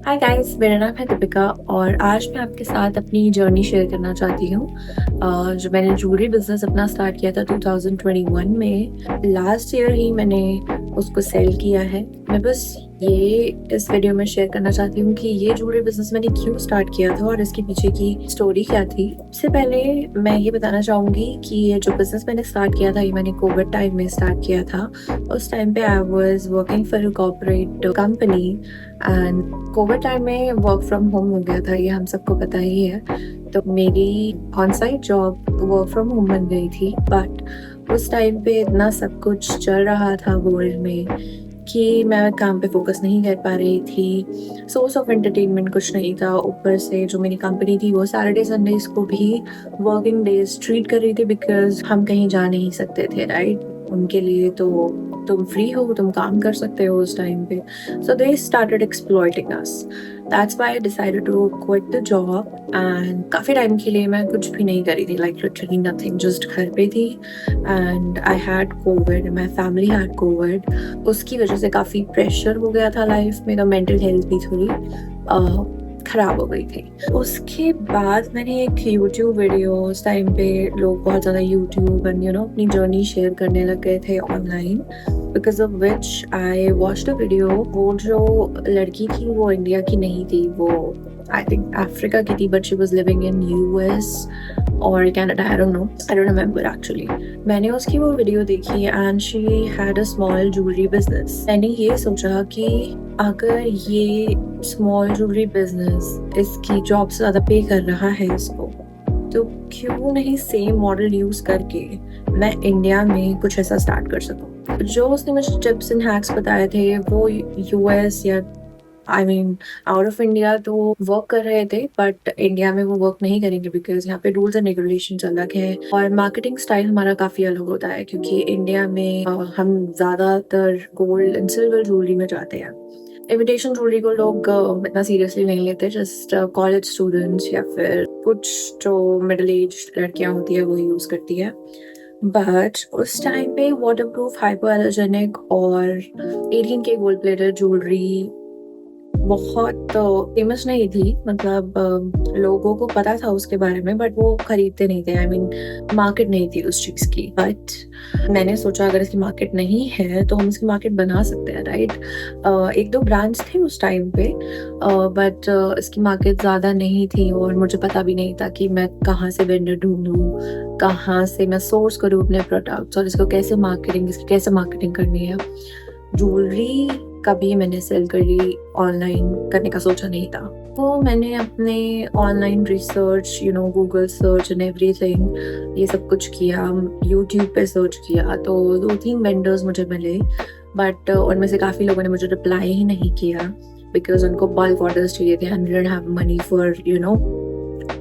Hi guys, मेरा नाम है दीपिका और आज मैं आपके साथ अपनी जर्नी शेयर करना चाहती हूँ। जो मैंने ज्वेलरी बिज़नेस अपना स्टार्ट किया था 2021 में, लास्ट ईयर ही मैंने उसको सेल किया है। मैं बस ये इस वीडियो में शेयर करना चाहती हूँ कि ये ज्वेलरी बिज़नेस मैंने क्यों स्टार्ट किया था और इसके पीछे की स्टोरी क्या थी। सबसे पहले मैं ये बताना चाहूँगी कि ये जो बिज़नेस मैंने स्टार्ट किया था, ये मैंने कोविड टाइम में स्टार्ट किया था। उस टाइम पे I was working for a corporate company and Covid time में वर्क फ्रॉम होम हो गया था, ये हम सबको पता ही है। तो मेरी on site job work from home बन गई थी, बट उस टाइम पे इतना सब कुछ चल रहा था वर्ल्ड में कि मैं काम पे फोकस नहीं कर पा रही थी। सोर्स ऑफ एंटरटेनमेंट कुछ नहीं था। ऊपर से जो मेरी कंपनी थी वो सैटरडे संडेज को भी वर्किंग डेज ट्रीट कर रही थी, बिकॉज हम कहीं जा नहीं सकते थे, राइट। उनके लिए तो तुम फ्री हो, तुम काम कर सकते हो उस टाइम पे। So they started exploiting us. That's why I decided to quit the job and काफ़ी टाइम के लिए मैं कुछ भी नहीं करी थी, लाइक लिटरली नथिंग, जस्ट घर पे थी। And I had Covid, my family had Covid. उसकी वजह से काफ़ी प्रेशर हो गया था लाइफ में, तो मेंटल हेल्थ भी थोड़ी ख़राब हो गई थी। उसके बाद मैंने एक यूट्यूब वीडियो, उस टाइम पे लोग बहुत ज़्यादा यूट्यूब एंड अपनी जर्नी शेयर करने लग गए थे online, because of which I watched a video. वो जो लड़की थी वो इंडिया की नहीं थी, वो आई थिंक अफ्रीका की थी, but she was living in US और Canada, I don't know, I don't remember actually. मैंने उसकी वो वीडियो देखी and she had a small jewellery business. मैंने ये सोचा कि अगर ये स्मॉल ज्वेलरी बिजनेस इसकी जॉब से ज़्यादा पे कर रहा है इसको, तो क्यों नहीं सेम मॉडल यूज़ करके मैं इंडिया में कुछ ऐसा स्टार्ट कर सकूँ। जो उसने मुझे टिप्स एंड हैक्स बताए थे वो यूएस या I mean out of India तो वर्क कर रहे थे, बट इंडिया में वो वर्क नहीं करेंगे, बिकॉज यहाँ पे रूल्स एंड रेगुलेशन अलग है और मार्केटिंग स्टाइल हमारा काफ़ी अलग होता है, क्योंकि इंडिया में हम ज़्यादातर गोल्ड एंड सिल्वर ज्वेलरी में जाते हैं। इमिटेशन ज्वेलरी को लोग इतना सीरियसली नहीं लेते, जस्ट कॉलेज स्टूडेंट्स या फिर कुछ जो मिडिल एज लड़कियां होती है वो यूज़ करती है। बट उस टाइम पे वाटर प्रूफ, हाइपो एलर्जेनिक और 18K गोल्ड प्लेटेड ज्वेलरी बहुत फेमस नहीं थी। मतलब लोगों को पता था उसके बारे में, बट वो खरीदते नहीं थे। आई मीन मार्केट नहीं थी उस चीज़ की। बट मैंने सोचा अगर इसकी मार्केट नहीं है तो हम इसकी मार्केट बना सकते हैं, राइट। एक दो ब्रांड्स थे उस टाइम पे, बट इसकी मार्केट ज़्यादा नहीं थी और मुझे पता भी नहीं था कि मैं कहाँ से वेंडर ढूंढूँ, कहाँ से मैं सोर्स करूँ अपने प्रोडक्ट्स और इसकी कैसे मार्केटिंग करनी है। ज्वेलरी कभी मैंने सेल करी ऑनलाइन करने का सोचा नहीं था। तो मैंने अपने online research, Google search and everything, ये सब कुछ किया। यूट्यूब पे सर्च किया तो 2-3 वेंडर्स मुझे मिले, बट उनमें से काफ़ी लोगों ने मुझे रिप्लाई ही नहीं किया, बिकॉज उनको बल्क ऑर्डर्स चाहिए थे and didn't have money for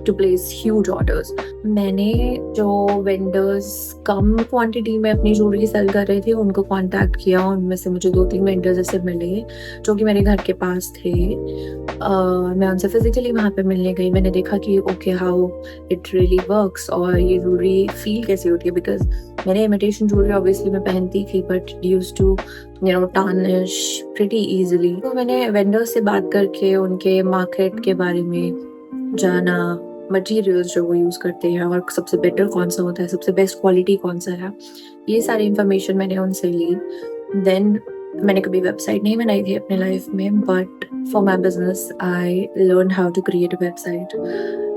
to place huge orders. मैंने जो वेंडर्स कम क्वांटिटी में अपनी ज्वेलरी सेल कर रहे थे उनको कांटेक्ट किया। उनमें से मुझे 2-3 वेंडर्स ऐसे मिले जो कि मेरे घर के पास थे। मैं उनसे फिजिकली वहाँ पे मिलने गई। मैंने देखा कि okay, how it really works और ये ज्वेलरी फील कैसे होती है, बिकॉज मैंने इमिटेशन ज्वेलरी ऑब्वियसली मैं पहनती थी, but used to tarnish pretty easily. तो मैंने वेंडर्स से बात करके उनके मार्केट के बारे में जाना, मटेरियल्स जो वो यूज़ करते हैं और सबसे बेटर कौन सा होता है, सबसे बेस्ट क्वालिटी कौन सा है, ये सारी इन्फॉर्मेशन मैंने उनसे ली। देन मैंने कभी वेबसाइट नहीं बनाई थी अपने लाइफ में, but for my business I learn how to create a website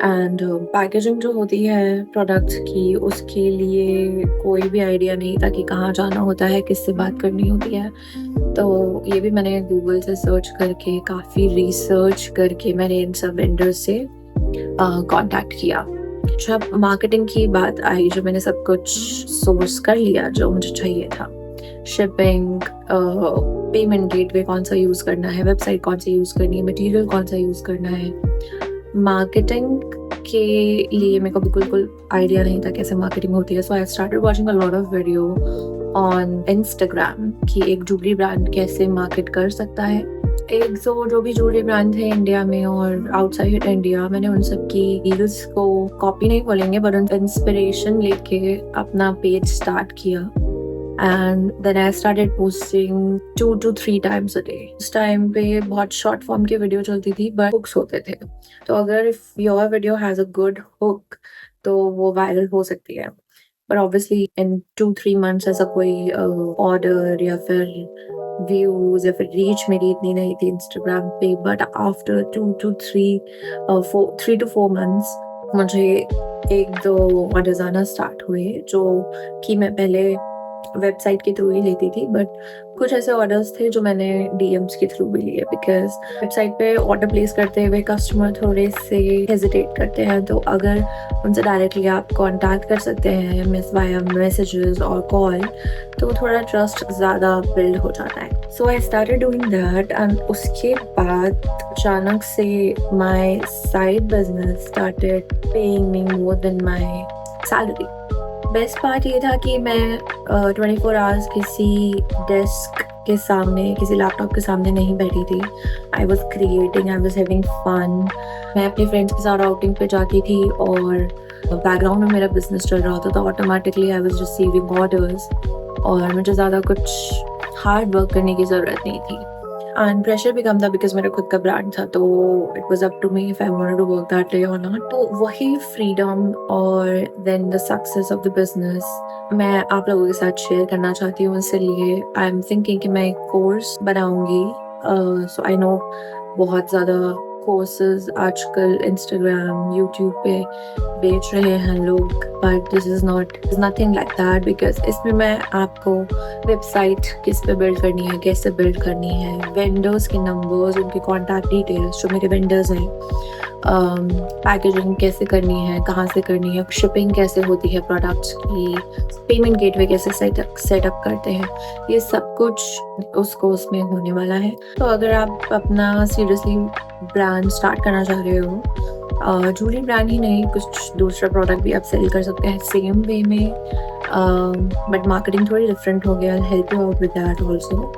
and packaging जो होती है प्रोडक्ट्स की, उसके लिए कोई भी आइडिया नहीं था कि कहाँ जाना होता है, किससे बात करनी होती है। तो ये भी मैंने गूगल से सर्च करके, काफ़ी रिसर्च करके मैंने इन सब वेंडर्स से कांटेक्ट किया। जब मार्केटिंग की बात आई, जब मैंने सब कुछ सोर्स कर लिया जो मुझे चाहिए था, शिपिंग, पेमेंट गेटवे कौन सा यूज़ करना है, वेबसाइट कौन सी यूज़ करनी है, मटेरियल कौन सा यूज़ करना है, मार्केटिंग के लिए मेरे को बिल्कुल आइडिया नहीं था कैसे मार्केटिंग होती है। So I started watching a lot of video on Instagram कि एक ज्वेलरी ब्रांड कैसे मार्केट कर सकता है। एक जो भी ज्वेलरी ब्रांड थे इंडिया में और आउटसाइड इंडिया, मैंने उन सब की रील्स को कॉपी नहीं बोलेंगे, बट उन इंस्पिरेशन लेके अपना पेज स्टार्ट किया and then I started posting 2 to 3 times a day. उस टाइम पे बहुत शॉर्ट फॉर्म की वीडियो चलती थी बट हुक्स होते थे, तो अगर if your video has a good hook तो वो वायरल हो सकती है। पर ऑब्वियसली इन 2-3 months ऐसा कोई ऑर्डर या फिर व्यूज या फिर रीच मेरी इतनी नहीं थी इंस्टाग्राम पे। बट आफ्टर 3 to 4 months मुझे 1-2 ऑर्डर्स आना स्टार्ट हुए, जो कि मैं पहले वेबसाइट के थ्रू ही लेती थी, बट कुछ ऐसे ऑर्डर्स थे जो मैंने डीएम्स के थ्रू भी लिए, बिकॉज वेबसाइट पे ऑर्डर प्लेस करते हुए कस्टमर थोड़े से हेजिटेट करते हैं, तो अगर उनसे डायरेक्टली आप कांटेक्ट कर सकते हैं मिस वाया मैसेजेस और कॉल, तो थोड़ा ट्रस्ट ज़्यादा बिल्ड हो जाता है। So I started doing that and उसके बाद अचानक से my side business started paying me more than my salary. Best part ये था कि मैं 24 आवर्स किसी डेस्क के सामने, किसी लैपटॉप के सामने नहीं बैठी थी। I was creating, I was having fun. मैं अपने फ्रेंड्स के साथ आउटिंग पे जाती थी और बैकग्राउंड में मेरा बिजनेस चल रहा होता, तो automatically I was receiving orders और मुझे ज़्यादा कुछ हार्ड वर्क करने की ज़रूरत नहीं थी। एंड प्रेशर भी कम था बिकॉज मेरा खुद का ब्रांड था, तो it was up to me if I wanted to work that day और नॉट। तो वही फ्रीडम और then the success of the business मैं आप लोगों के साथ शेयर करना चाहती हूँ। इसलिए आई एम थिंकिंग कि मैं एक कोर्स बनाऊंगी। सो आई नो बहुत ज़्यादा कोर्सेज आजकल इंस्टाग्राम यूट्यूब पे बेच रहे हैं लोग, but this is nothing like that, because इसमें मैं आपको वेबसाइट किस पे बिल्ड करनी है, कैसे बिल्ड करनी है, वेंडर्स के नंबर्स, उनके कॉन्टैक्ट डिटेल्स जो मेरे वेंडर्स हैं, पैकेजिंग कैसे करनी है, कहाँ से करनी है, शिपिंग कैसे होती है प्रोडक्ट्स की, पेमेंट गेटवे कैसे सेटअप करते हैं, ये सब कुछ उस कोर्स में होने वाला है। तो अगर आप अपना सीरियसली ब्रांड स्टार्ट करना चाह रहे हो, ज्वेलरी ब्रांड ही नहीं, कुछ दूसरा प्रोडक्ट भी आप सेल कर सकते हैं सेम वे में, बट मार्केटिंग थोड़ी डिफरेंट हो गया। Help you out with that also.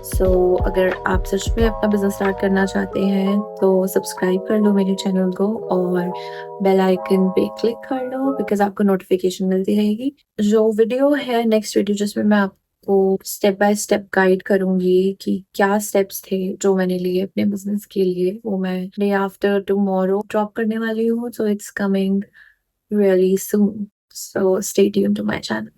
So अगर आप सच में अपना बिजनेस स्टार्ट करना चाहते हैं तो सब्सक्राइब कर लो मेरे चैनल को और बेल आइकन पे क्लिक कर लो, बिकॉज आपको नोटिफिकेशन मिलती रहेगी। जो वीडियो है नेक्स्ट वीडियो, जिसमें मैं आपको स्टेप बाय स्टेप गाइड करूंगी कि क्या स्टेप्स थे जो मैंने लिए अपने बिजनेस के लिए, वो मैं डे आफ्टर टुमारो ड्रॉप करने वाली हूँ। So it's coming really soon, so stay tuned to my channel.